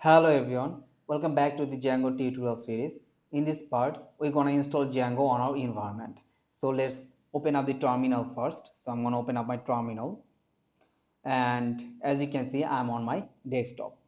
Hello everyone, welcome back to the Django tutorial series. In this part, we're gonna install Django on our environment. So let's open up the terminal first. So I'm gonna open up my terminal, and as you can see, I'm on my desktop.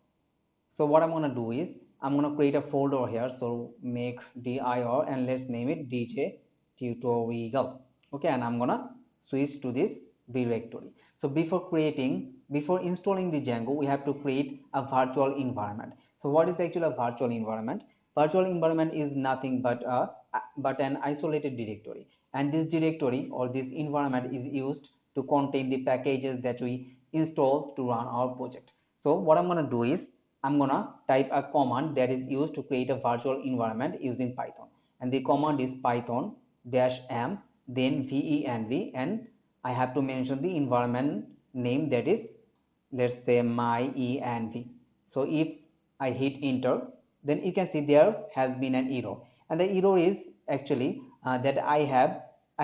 So what I'm gonna do is I'm gonna create a folder here. So make dir and let's name it DJ tutorial. Okay, and I'm gonna switch to this directory. So before installing the Django, we have to create a virtual environment. So what is actually a virtual environment? Virtual environment is nothing but an isolated directory, and this directory or this environment is used to contain the packages that we install to run our project. So what I'm going to do is I'm going to type a command that is used to create a virtual environment using Python, and the command is python -m then venv, and I have to mention the environment name, that is, let's say my env. So if I hit enter, then you can see there has been an error, and the error is actually that I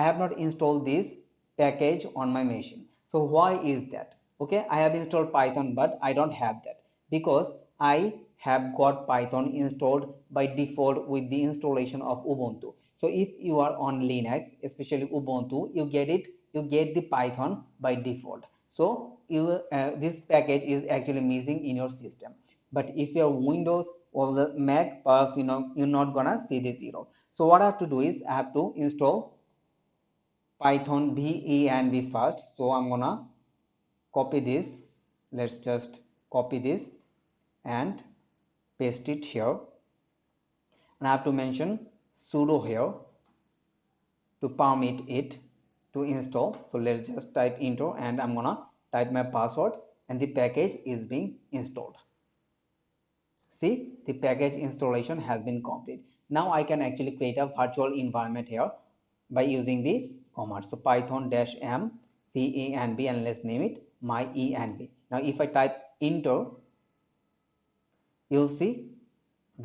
have not installed this package on my machine. So why is that? Okay, I have installed Python, but I don't have that because I have got Python installed by default with the installation of Ubuntu. So if you are on Linux, especially Ubuntu, you get the Python by default. So this package is actually missing in your system. But if you're Windows or the Mac, perhaps you're not gonna see this error. So what I have to do is I have to install Python venv first. So I'm gonna copy this. Let's just copy this and paste it here, and I have to mention sudo here to permit it to install. So let's just type enter, and I'm gonna type my password, and the package is being installed. See, the package installation has been complete. Now I can actually create a virtual environment here by using this command. So python -m venv, and let's name it my env. Now if I type enter, you'll see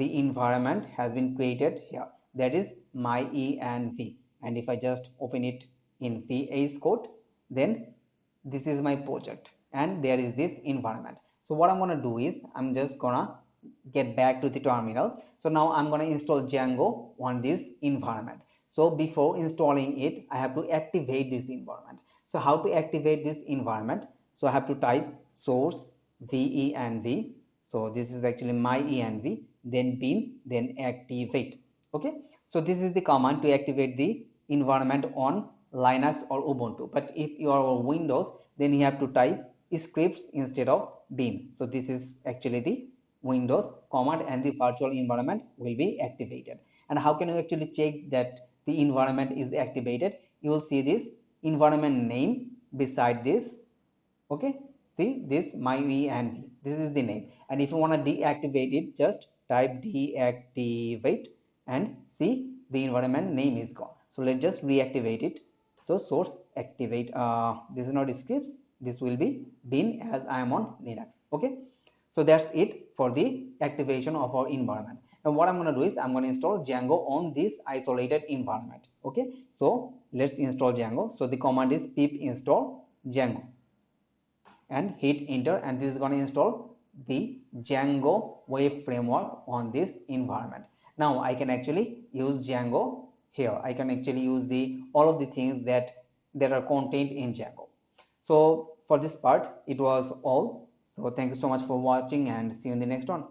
the environment has been created here, that is my env. And if I just open it in Vscode, then this is my project and there is this environment. So what I'm going to do is I'm just gonna get back to the terminal. So now I'm going to install Django on this environment. So before installing it, I have to activate this environment. So how to activate this environment? So I have to type source venv. So this is actually my env, then bin, then activate. Okay, so this is the command to activate the environment on Linux or Ubuntu. But if you are on Windows, then you have to type scripts instead of bin. So this is actually the Windows command, and the virtual environment will be activated. And how can you actually check that the environment is activated? You will see this environment name beside this. Okay, see this my env, this is the name. And if you want to deactivate it, just type deactivate, and see the environment name is gone. So let's just reactivate it. So source activate, this is not scripts, this will be bin as I am on Linux. Okay, so that's it for the activation of our environment. Now what I'm going to do is I'm going to install Django on this isolated environment. Okay, so let's install Django. So the command is pip install Django, and hit enter, and this is going to install the Django web framework on this environment. Now I can actually use Django here. I can actually use the all of the things that are contained in Django. So for this part it was all. So thank you so much for watching, and see you in the next one.